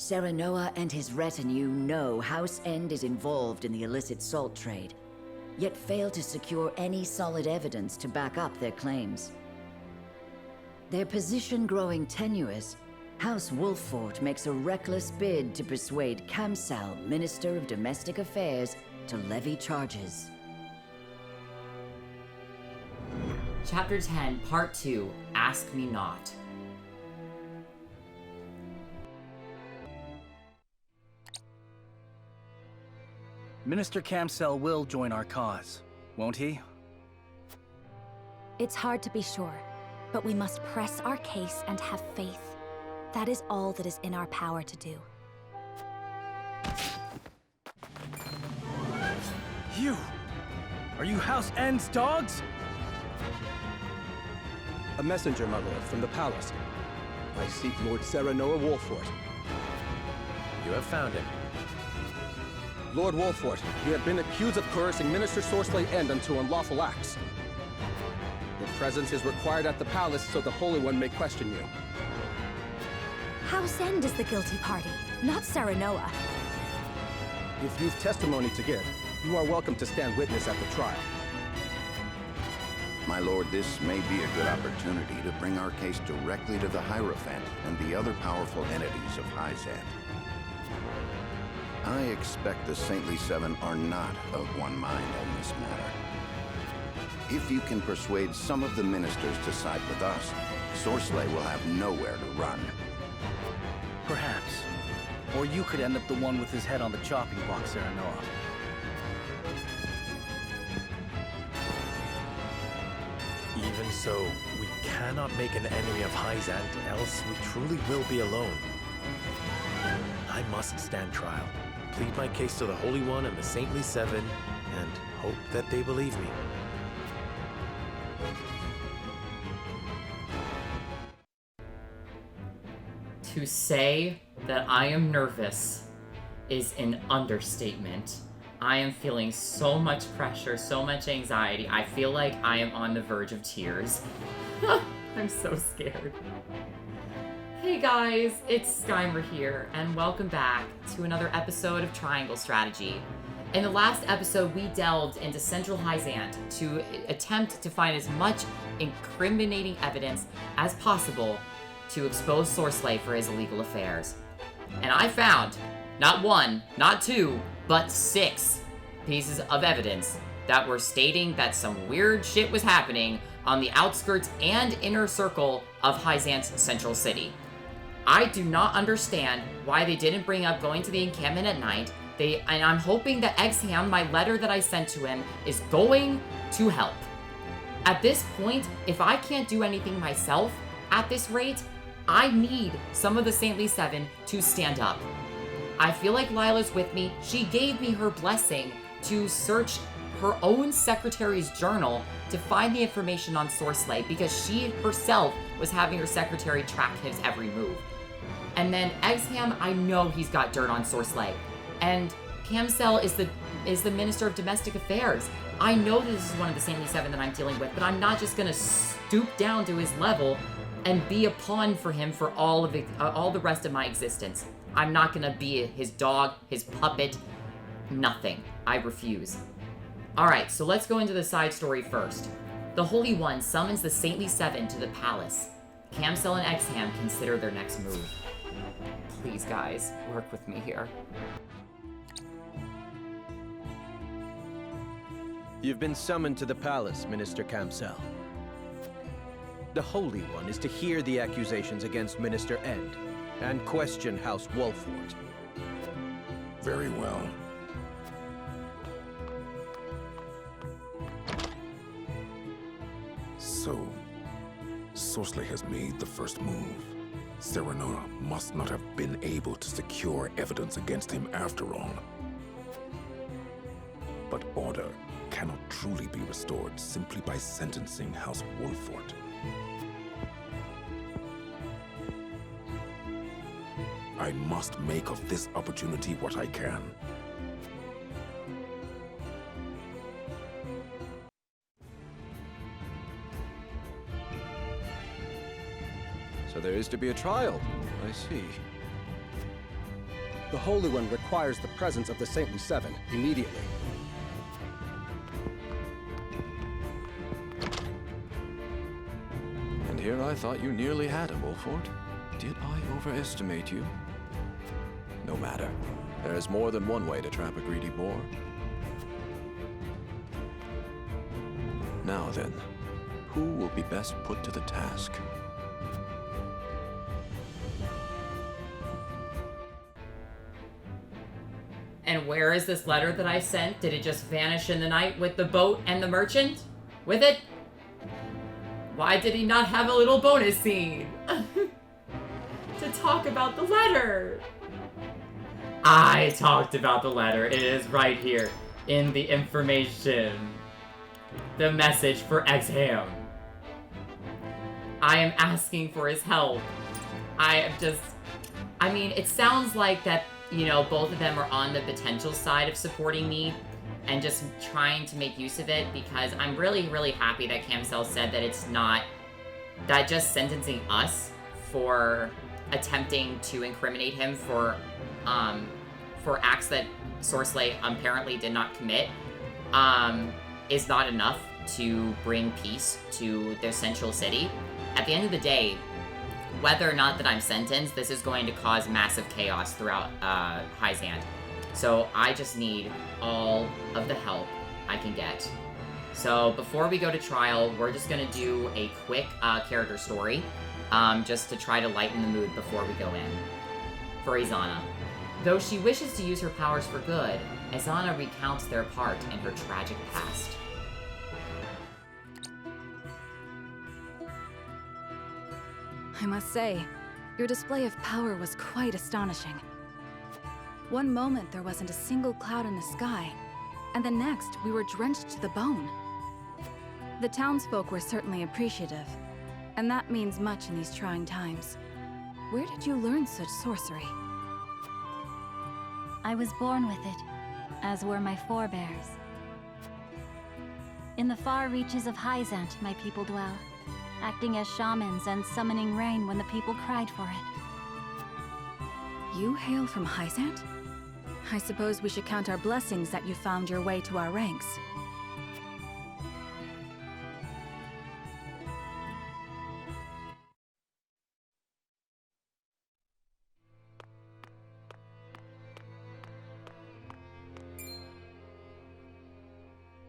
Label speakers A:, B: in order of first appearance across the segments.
A: Serenoa and his retinue know House End is involved in the illicit salt trade, yet fail to secure any solid evidence to back up their claims. Their position growing tenuous, House Wolffort makes a reckless bid to persuade Kamsal, Minister of Domestic Affairs, to levy charges.
B: Chapter 10, Part 2, Ask Me Not.
C: Minister Kamsal will join our cause, won't he?
D: It's hard to be sure, but we must press our case and have faith. That is all that is in our power to do.
C: You! Are you House End's dogs?
E: A messenger, my lord, from the palace. I seek Lord Serenoa Wolffort.
F: You have found him.
E: Lord Wolffort, you have been accused of coercing Minister Sorsley End unto unlawful acts. Your presence is required at the palace so the Holy One may question you.
D: House End is the guilty party, not Serenoa.
E: If you've testimony to give, you are welcome to stand witness at the trial.
G: My lord, this may be a good opportunity to bring our case directly to the Hierophant and the other powerful entities of Hyzant. I expect the Saintly Seven are not of one mind on this matter. If you can persuade some of the ministers to side with us, Sorsley will have nowhere to run.
C: Perhaps. Or you could end up the one with his head on the chopping block, Serenoa.
F: Even so, we cannot make an enemy of Hyzant, else we truly will be alone. I must stand trial, plead my case to the Holy One and the Saintly Seven, and hope that they believe me.
B: To say that I am nervous is an understatement. I am feeling so much pressure, so much anxiety. I feel like I am on the verge of tears. I'm so scared. Hey guys, it's Skymer here, and welcome back to another episode of Triangle Strategy. In the last episode, we delved into Central Hyzant to attempt to find as much incriminating evidence as possible to expose Sorsley for his illegal affairs. And I found not one, not two, but 6 pieces of evidence that were stating that some weird shit was happening on the outskirts and inner circle of Hyzant's central city. I do not understand why they didn't bring up going to the encampment at night. And I'm hoping that Exham, my letter that I sent to him, is going to help. At this point, if I can't do anything myself at this rate, I need some of the Saintly Seven to stand up. I feel like Lila's with me. She gave me her blessing to search her own secretary's journal to find the information on Sorsley because she herself was having her secretary track his every move. And then Exham, I know he's got dirt on Sorsley. And Kamsal is the Minister of Domestic Affairs. I know this is one of the Saintly Seven that I'm dealing with, but I'm not just gonna stoop down to his level and be a pawn for him for all the rest of my existence. I'm not gonna be his dog, his puppet, nothing. I refuse. Alright, so let's go into the side story first. The Holy One summons the Saintly Seven to the palace. Kamsal and Exham consider their next move. Please, guys, work with me here.
E: You've been summoned to the palace, Minister Kamsal. The Holy One is to hear the accusations against Minister End and question House Wolffort.
H: Very well. So, Sorsley has made the first move. Serenoa must not have been able to secure evidence against him after all. But order cannot truly be restored simply by sentencing House Wolffort. I must make of this opportunity what I can.
E: So there is to be a trial, I see. The Holy One requires the presence of the Saintly Seven immediately.
I: And here I thought you nearly had him, Wolford. Did I overestimate you? No matter. There is more than one way to trap a greedy boar. Now then, who will be best put to the task?
B: And where is this letter that I sent? Did it just vanish in the night with the boat and the merchant? With it? Why did he not have a little bonus scene? To talk about the letter. I talked about the letter. It is right here in the information. The message for Exham. I am asking for his help. I mean, it sounds like that, you know, both of them are on the potential side of supporting me and just trying to make use of it, because I'm really, really happy that Camcel said that it's not, that just sentencing us for attempting to incriminate him for acts that Sorsley apparently did not commit, is not enough to bring peace to the central city. At the end of the day, whether or not that I'm sentenced, this is going to cause massive chaos throughout Hyzant. So I just need all of the help I can get. So before we go to trial, we're just going to do a quick character story, just to try to lighten the mood before we go in. For Izana. Though she wishes to use her powers for good, Izana recounts their part in her tragic past.
D: I must say, your display of power was quite astonishing. One moment there wasn't a single cloud in the sky, and the next we were drenched to the bone. The townsfolk were certainly appreciative, and that means much in these trying times. Where did you learn such sorcery?
J: I was born with it, as were my forebears. In the far reaches of Hyzant, my people dwell, acting as shamans and summoning rain when the people cried for it.
D: You hail from Hyzant? I suppose we should count our blessings that you found your way to our ranks.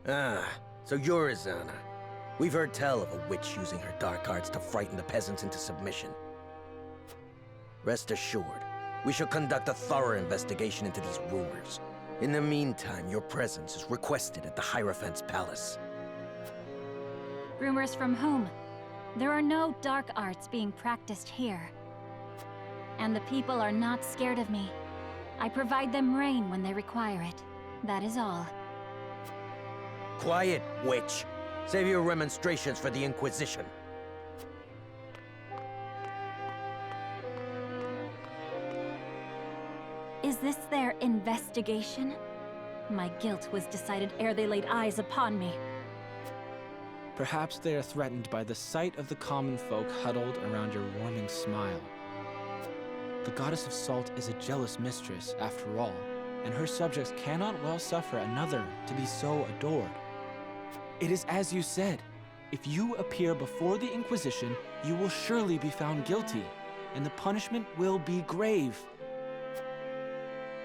K: Ah, so you're Izana. We've heard tell of a witch using her dark arts to frighten the peasants into submission. Rest assured, we shall conduct a thorough investigation into these rumors. In the meantime, your presence is requested at the Hierophant's palace.
J: Rumors from whom? There are no dark arts being practiced here. And the people are not scared of me. I provide them rain when they require it. That is all.
K: Quiet, witch! Save your remonstrations for the Inquisition.
J: Is this their investigation? My guilt was decided ere they laid eyes upon me.
L: Perhaps they are threatened by the sight of the common folk huddled around your warming smile. The goddess of salt is a jealous mistress, after all, and her subjects cannot well suffer another to be so adored. It is as you said. If you appear before the Inquisition, you will surely be found guilty, and the punishment will be grave.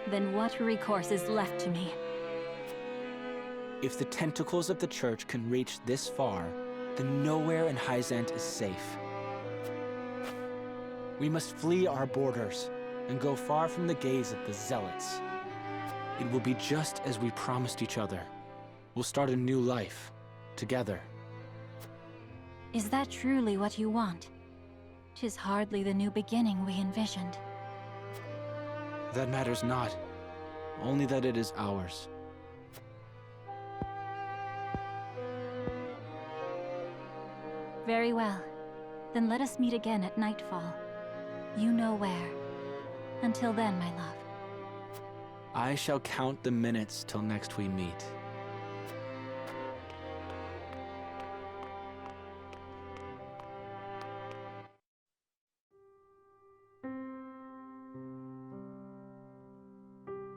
J: Then what recourse is left to me?
L: If the tentacles of the Church can reach this far, then nowhere in Hyzant is safe. We must flee our borders and go far from the gaze of the Zealots. It will be just as we promised each other. We'll start a new life, together.
J: Is that truly what you want? 'Tis hardly the new beginning we envisioned.
L: That matters not, only that it is ours.
J: Very well. Then let us meet again at nightfall. You know where. Until then, my love.
L: I shall count the minutes till next we meet.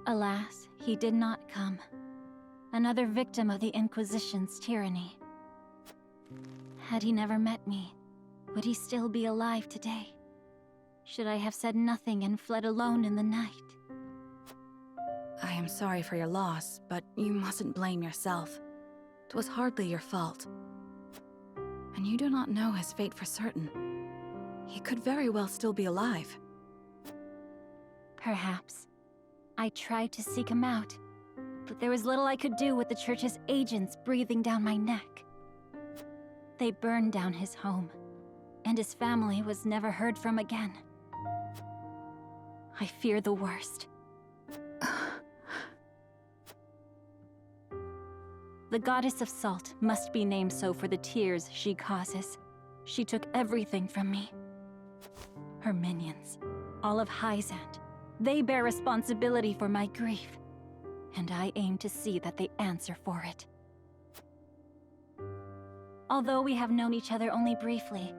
J: Alas, he did not come. Another victim of the Inquisition's tyranny. Had he never met me, would he still be alive today? Should I have said nothing and fled alone in the night?
D: I am sorry for your loss, but you mustn't blame yourself. It was hardly your fault. And you do not know his fate for certain. He could very well still be alive.
J: Perhaps. I tried to seek him out, but there was little I could do with the Church's agents breathing down my neck. They burned down his home, and his family was never heard from again. I fear the worst. The Goddess of Salt must be named so for the tears she causes. She took everything from me. Her minions, all of Hyzant, they bear responsibility for my grief, and I aim to see that they answer for it. Although we have known each other only briefly,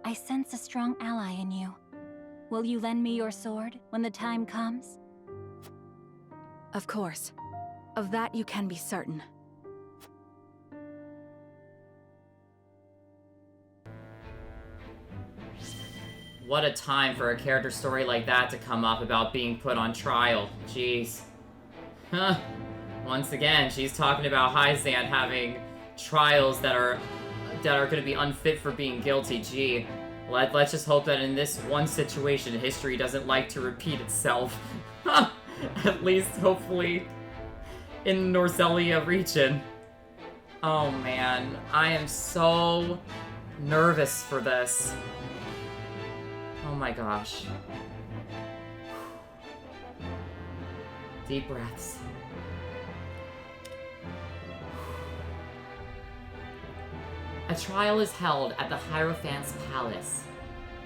J: I sense a strong ally in you. Will you lend me your sword when the time comes?
D: Of course. Of that you can be certain.
B: What a time for a character story like that to come up about being put on trial. Jeez. Huh. Once again, she's talking about Hyzant having trials that are going to be unfit for being guilty. Gee. Let's just hope that in this one situation, history doesn't like to repeat itself. At least, hopefully, in the Norzellia region. Oh man, I am so nervous for this. Oh my gosh. Deep breaths. A trial is held at the Hierophant's palace,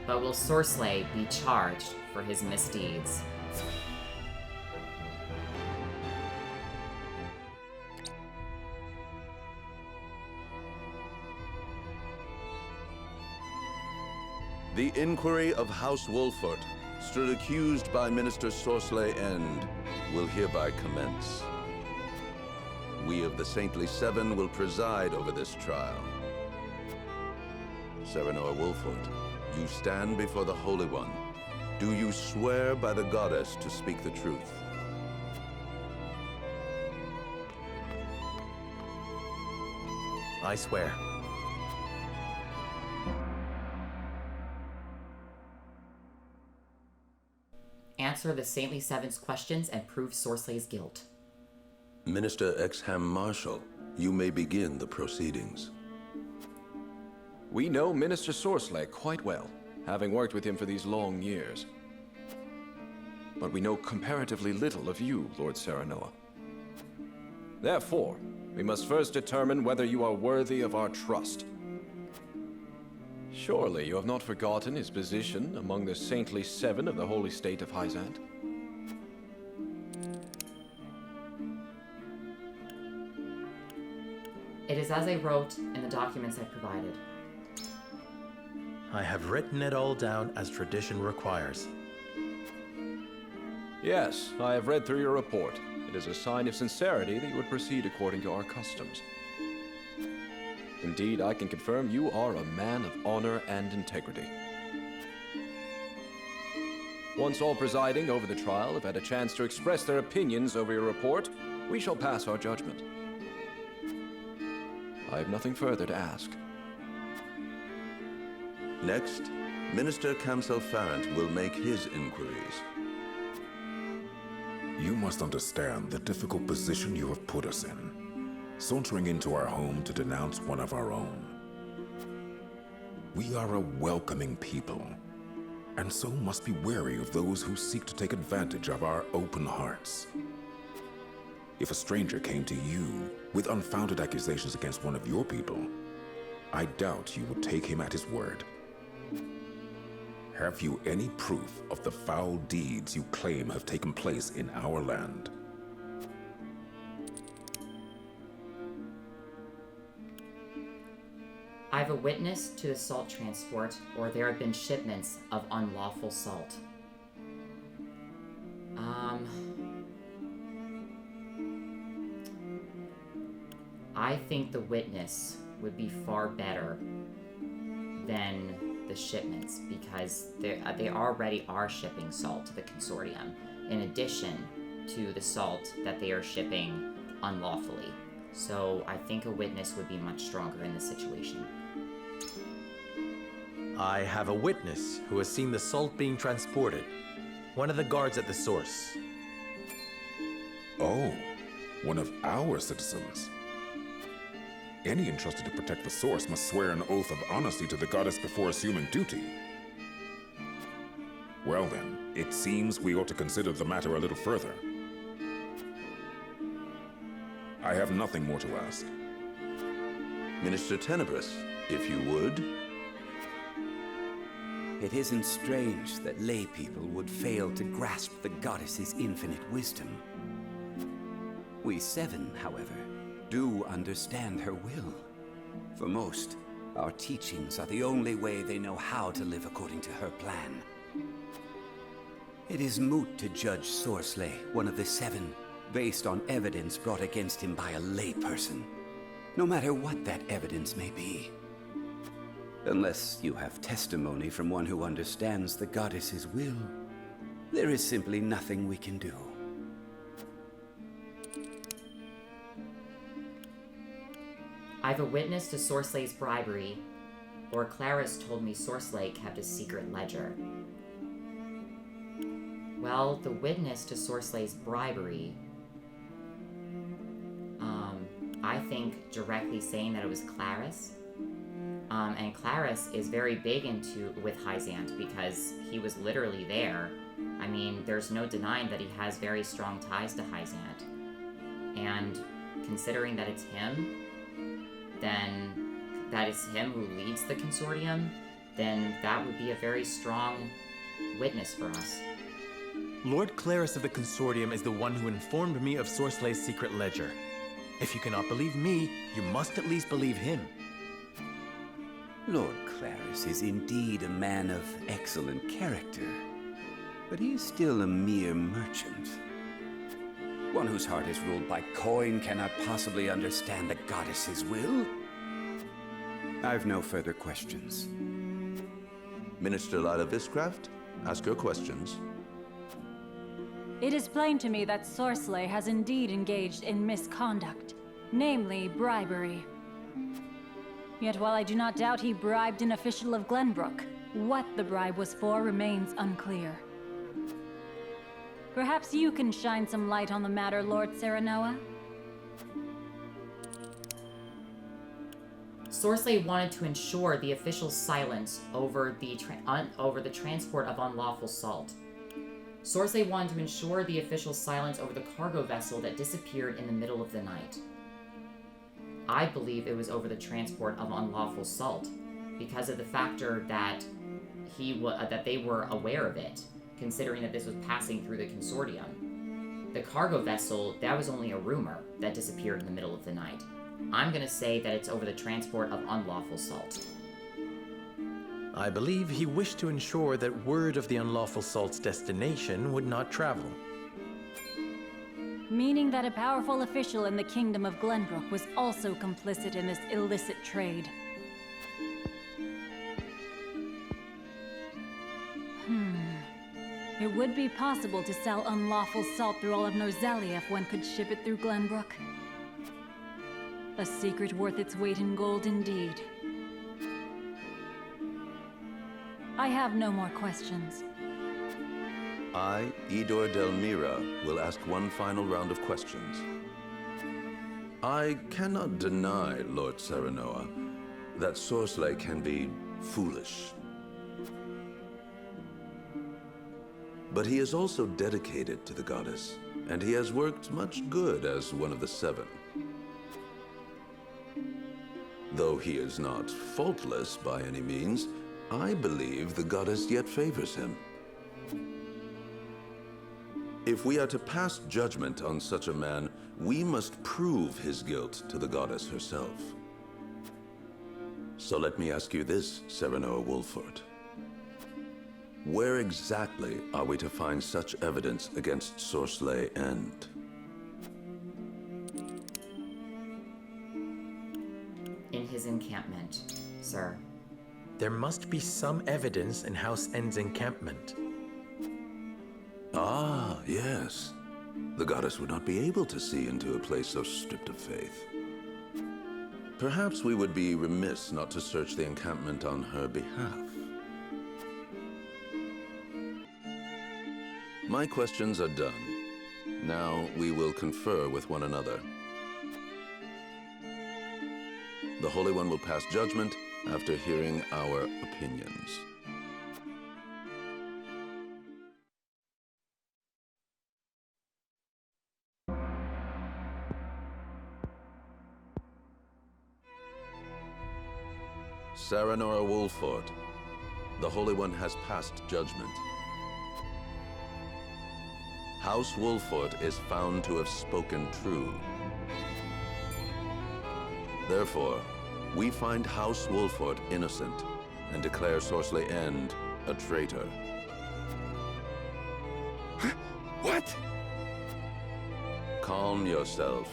B: but will Sorsley be charged for his misdeeds?
M: The inquiry of House Wolford, stood accused by Minister Sorsley and will hereby commence. We of the Saintly Seven will preside over this trial. Serenor Wolford, you stand before the Holy One. Do you swear by the Goddess to speak the truth?
F: I swear.
B: Answer the Saintly Seven's questions and prove Sorsley's guilt.
M: Minister Exham Marshal, you may begin the proceedings.
I: We know Minister Sorsley quite well, having worked with him for these long years. But we know comparatively little of you, Lord Serenoa. Therefore, we must first determine whether you are worthy of our trust. Surely you have not forgotten his position among the Saintly Seven of the Holy State of Hyzant?
B: It is as I wrote in the documents I provided.
F: I have written it all down as tradition requires.
I: Yes, I have read through your report. It is a sign of sincerity that you would proceed according to our customs. Indeed, I can confirm you are a man of honor and integrity. Once all presiding over the trial have had a chance to express their opinions over your report, we shall pass our judgment. I have nothing further to ask.
M: Next, Minister Kamsel Farrant will make his inquiries.
H: You must understand the difficult position you have put us in, sauntering into our home to denounce one of our own. We are a welcoming people, and so must be wary of those who seek to take advantage of our open hearts. If a stranger came to you with unfounded accusations against one of your people, I doubt you would take him at his word. Have you any proof of the foul deeds you claim have taken place in our land?
B: I have a witness to the salt transport, or there have been shipments of unlawful salt. I think the witness would be far better than the shipments, because they already are shipping salt to the consortium, in addition to the salt that they are shipping unlawfully. So I think a witness would be much stronger in this situation.
F: I have a witness who has seen the salt being transported. One of the guards at the source.
H: Oh, one of our citizens. Any entrusted to protect the source must swear an oath of honesty to the goddess before assuming duty. Well then, it seems we ought to consider the matter a little further. I have nothing more to ask.
M: Minister Tenebrous, if you would.
N: It isn't strange that lay people would fail to grasp the goddess's infinite wisdom. We seven, however, do understand her will. For most, our teachings are the only way they know how to live according to her plan. It is moot to judge Sorsley, one of the seven, based on evidence brought against him by a layperson, no matter what that evidence may be. Unless you have testimony from one who understands the goddess's will, there is simply nothing we can do.
B: I have a witness to Sorsley's bribery, or Claris told me Sorsley kept a secret ledger. Well, the witness to Sorsley's bribery, I think directly saying that it was Claris. And Claris is very big with Hyzant because he was literally there. I mean, there's no denying that he has very strong ties to Hyzant. And considering that it's him, then that is him who leads the consortium, then that would be a very strong witness for us.
F: Lord Claris of the consortium is the one who informed me of Sorsley's secret ledger. If you cannot believe me, you must at least believe him.
N: Lord Claris is indeed a man of excellent character, but he is still a mere merchant. One whose heart is ruled by coin cannot possibly understand the goddess's will. I've no further questions.
M: Minister Lila Viscraft, ask your questions.
J: It is plain to me that Sorsley has indeed engaged in misconduct, namely bribery. Yet while I do not doubt he bribed an official of Glenbrook, what the bribe was for remains unclear. Perhaps you can shine some light on the matter, Lord Serenoa?
B: Sorsley wanted to ensure the official silence over the transport of unlawful salt. Sorsley wanted to ensure the official silence over the cargo vessel that disappeared in the middle of the night. I believe it was over the transport of unlawful salt, because of the factor that that they were aware of it, considering that this was passing through the consortium. The cargo vessel, that was only a rumor that disappeared in the middle of the night. I'm gonna say that it's over the transport of unlawful salt.
F: I believe he wished to ensure that word of the unlawful salt's destination would not travel.
J: Meaning that a powerful official in the Kingdom of Glenbrook was also complicit in this illicit trade. It would be possible to sell unlawful salt through all of Norzelia if one could ship it through Glenbrook. A secret worth its weight in gold indeed. I have no more questions.
M: I, Idor Delmira, will ask one final round of questions. I cannot deny, Lord Serenoa, that Sorsley can be foolish. But he is also dedicated to the goddess, and he has worked much good as one of the seven. Though he is not faultless by any means, I believe the goddess yet favors him. If we are to pass judgment on such a man, we must prove his guilt to the goddess herself. So let me ask you this, Serenoa Wolford. Where exactly are we to find such evidence against Sorsley and...
B: encampment, sir?
F: There must be some evidence in House End's encampment.
M: Ah, yes. The goddess would not be able to see into a place so stripped of faith. Perhaps we would be remiss not to search the encampment on her behalf. My questions are done. Now we will confer with one another. The Holy One will pass judgment after hearing our opinions. Saranora Wolfort, the Holy One has passed judgment. House Wolfort is found to have spoken true. Therefore, we find House Wolfort innocent and declare Sorsley End a traitor.
N: What?
M: Calm yourself.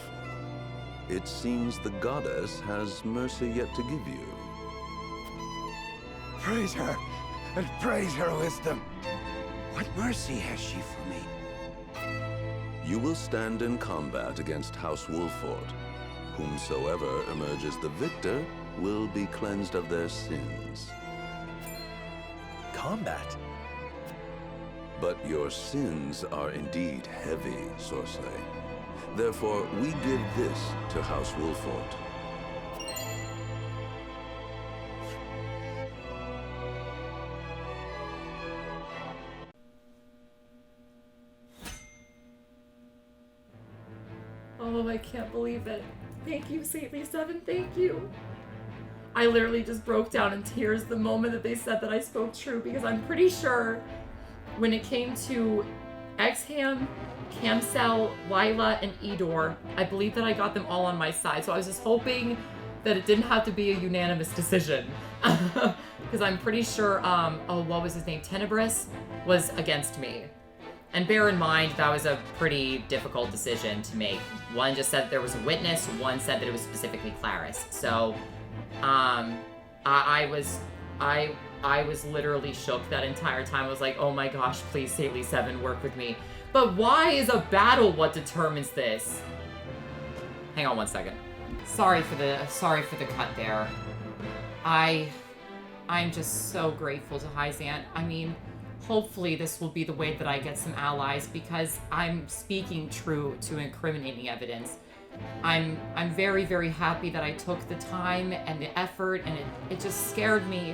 M: It seems the goddess has mercy yet to give you.
N: Praise her, and praise her wisdom. What mercy has she for me?
M: You will stand in combat against House Wolfort. Whomsoever emerges the victor will be cleansed of their sins.
F: Combat?
M: But your sins are indeed heavy, Sorsley. Therefore, we give this to House Wolfort.
B: Oh, I can't believe it. Thank you, Saintly Seven, thank you. I literally just broke down in tears the moment that they said that I spoke true, because I'm pretty sure when it came to Exham, Camcel, Lila, and Edor, I believe that I got them all on my side, so I was just hoping that it didn't have to be a unanimous decision. Because I'm pretty sure, what was his name? Tenebris was against me. And bear in mind, that was a pretty difficult decision to make. One just said there was a witness, one said that it was specifically Claris. So, I was literally shook that entire time. I was like, oh my gosh, please, Saintly Seven, work with me. But why is a battle what determines this? Hang on one second. Sorry for the cut there. I'm just so grateful to Hyzant. I mean, hopefully this will be the way that I get some allies, because I'm speaking true to incriminating evidence. I'm very, very happy that I took the time and the effort, and it just scared me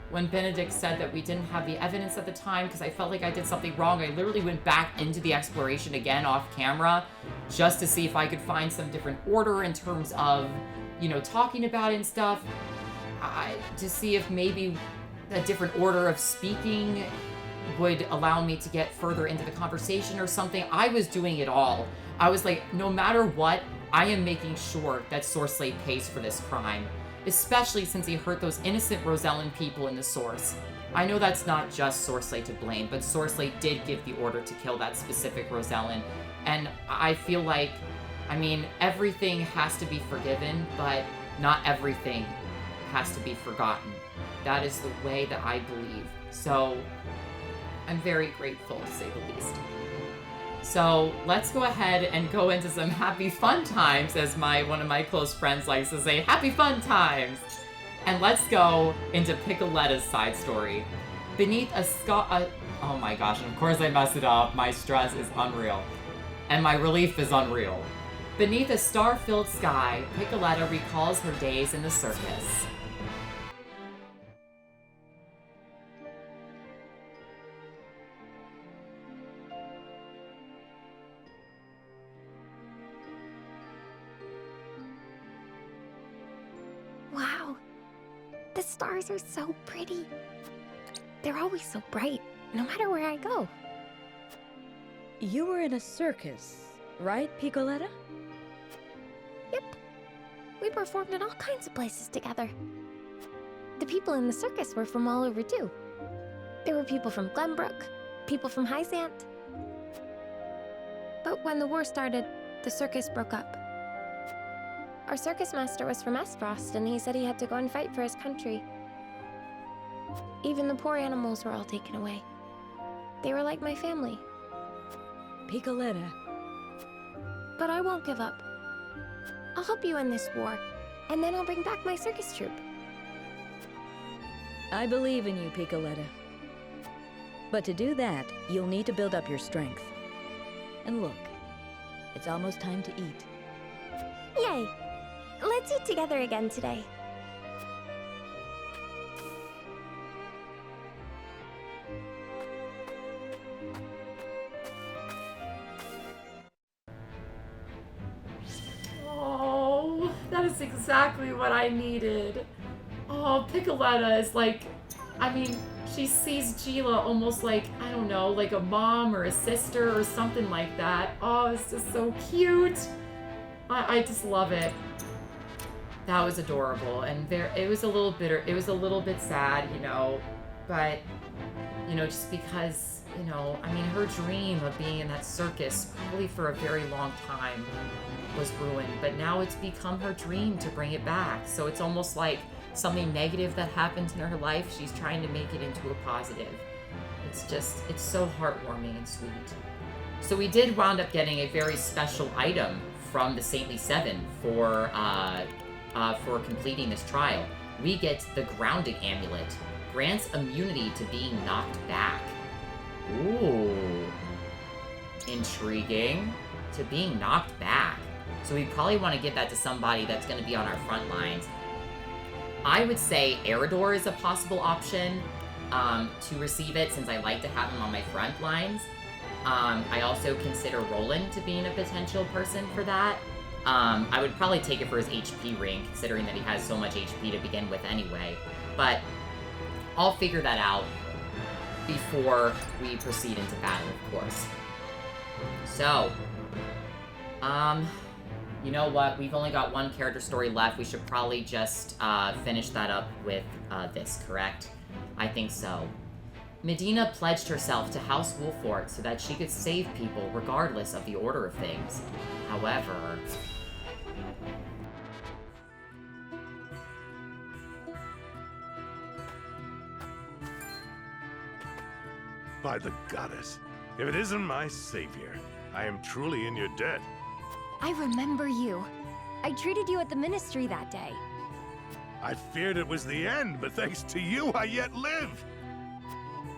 B: when Benedict said that we didn't have the evidence at the time, because I felt like I did something wrong. I literally went back into the exploration again off camera just to see if I could find some different order in terms of, you know, talking about it and stuff. To see if maybe a different order of speaking would allow me to get further into the conversation or something. I was doing it all. I was like, no matter what, I am making sure that Sorsley pays for this crime, especially since he hurt those innocent Rosellan people in the source. I know that's not just Sorsley to blame, but Sorsley did give the order to kill that specific Rosellan. And I feel like, I mean, everything has to be forgiven, but not everything has to be forgotten. That is the way that I believe. So I'm very grateful, to say the least. So let's go ahead and go into some happy fun times, as one of my close friends likes to say, happy fun times. And let's go into Picoletta's side story. Beneath oh my gosh, and of course I messed it up. My stress is unreal. And my relief is unreal. Beneath a star-filled sky, Picoletta recalls her days in the circus.
O: Wow, the stars are so pretty. They're always so bright, no matter where I go.
P: You were in a circus, right, Picoletta?
O: Yep. We performed in all kinds of places together. The people in the circus were from all over too. There were people from Glenbrook, people from Hyzant. But when the war started, the circus broke up. Our circus master was from Espros, and he said he had to go and fight for his country. Even the poor animals were all taken away. They were like my family.
P: Piccoletta.
O: But I won't give up. I'll help you in this war, and then I'll bring back my circus troupe.
P: I believe in you, Piccoletta. But to do that, you'll need to build up your strength. And look, it's almost time to eat.
O: Yay! Let's eat together again today.
B: Oh, that is exactly what I needed. Oh, Piccoletta is like, I mean, she sees Gila almost like, I don't know, like a mom or a sister or something like that. Oh, it's just so cute. I just love it. That was adorable. And it was a little bitter. It was a little bit sad, you know, but, you know, just because, you know, I mean, her dream of being in that circus probably for a very long time was ruined, but now it's become her dream to bring it back. So it's almost like something negative that happened in her life, she's trying to make it into a positive. It's just, it's so heartwarming and sweet. So we did wound up getting a very special item from the Saintly Seven for completing this trial. We get the Grounding Amulet. Grants immunity to being knocked back. Ooh. Intriguing. To being knocked back. So we probably want to give that to somebody that's going to be on our front lines. I would say Eridor is a possible option to receive it, since I like to have him on my front lines. I also consider Roland to be a potential person for that. I would probably take it for his HP ring, considering that he has so much HP to begin with anyway. But I'll figure that out before we proceed into battle, of course. So, you know what? We've only got one character story left. We should probably just finish that up with this, correct? I think so. Medina pledged herself to House Wolfort so that she could save people regardless of the order of things. However...
F: By the goddess, if it isn't my savior, I am truly in your debt.
O: I remember you. I treated you at the ministry that day.
F: I feared it was the end, but thanks to you, I yet live.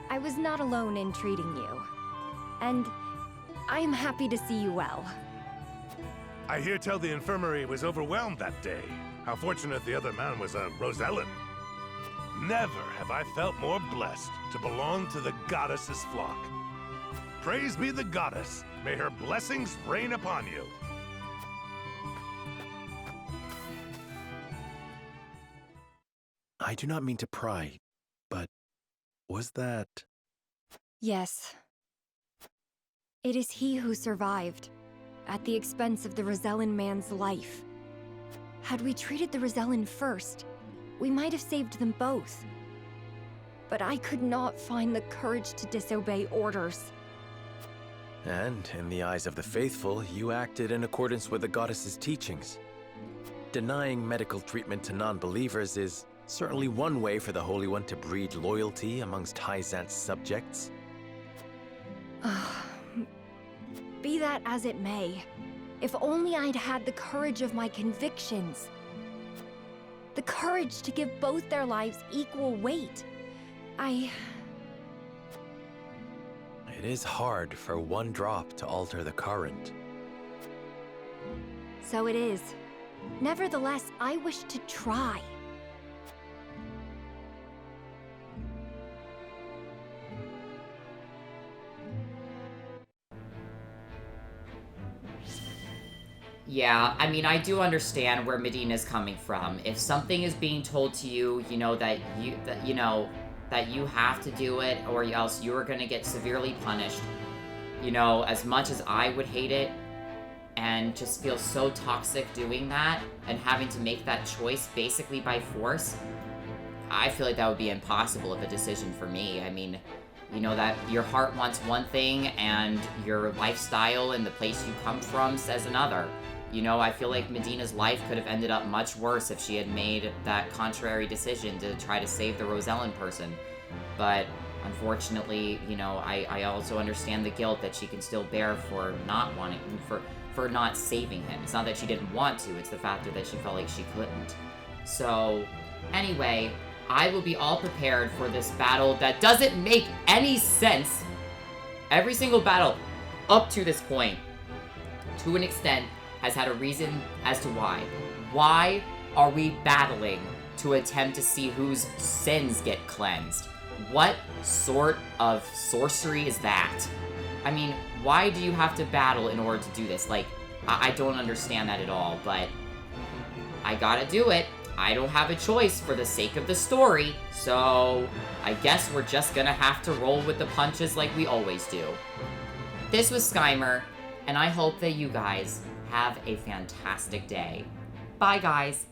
O: I was not alone in treating you. And I am happy to see you well.
F: I hear tell the infirmary was overwhelmed that day. How fortunate the other man was a Rosellen. Never have I felt more blessed to belong to the goddess's flock. Praise be the goddess. May her blessings rain upon you. I do not mean to pry, but was that...
O: Yes. It is he who survived, at the expense of the Rosellan man's life. Had we treated the Rosellan first, we might have saved them both. But I could not find the courage to disobey orders.
F: And, in the eyes of the faithful, you acted in accordance with the goddess's teachings. Denying medical treatment to non-believers is certainly one way for the Holy One to breed loyalty amongst Hyzant's subjects.
O: Be that as it may, if only I'd had the courage of my convictions. The courage to give both their lives equal weight. It
F: is hard for one drop to alter the current.
O: So it is. Nevertheless, I wish to try.
B: Yeah, I mean, I do understand where Medina's coming from. If something is being told to you, you know that you have to do it, or else you're gonna get severely punished. You know, as much as I would hate it, and just feel so toxic doing that, and having to make that choice basically by force, I feel like that would be impossible of a decision for me. I mean, you know that your heart wants one thing, and your lifestyle and the place you come from says another. You know, I feel like Medina's life could have ended up much worse if she had made that contrary decision to try to save the Rosellen person. But unfortunately, you know, I also understand the guilt that she can still bear for not wanting, for not saving him. It's not that she didn't want to, it's the factor that she felt like she couldn't. So, anyway, I will be all prepared for this battle that doesn't make any sense. Every single battle up to this point, to an extent, has had a reason as to why. Why are we battling to attempt to see whose sins get cleansed? What sort of sorcery is that? I mean, why do you have to battle in order to do this? Like, I don't understand that at all, but I gotta do it. I don't have a choice for the sake of the story, so I guess we're just gonna have to roll with the punches like we always do. This was Skymer, and I hope that you guys have a fantastic day. Bye, guys.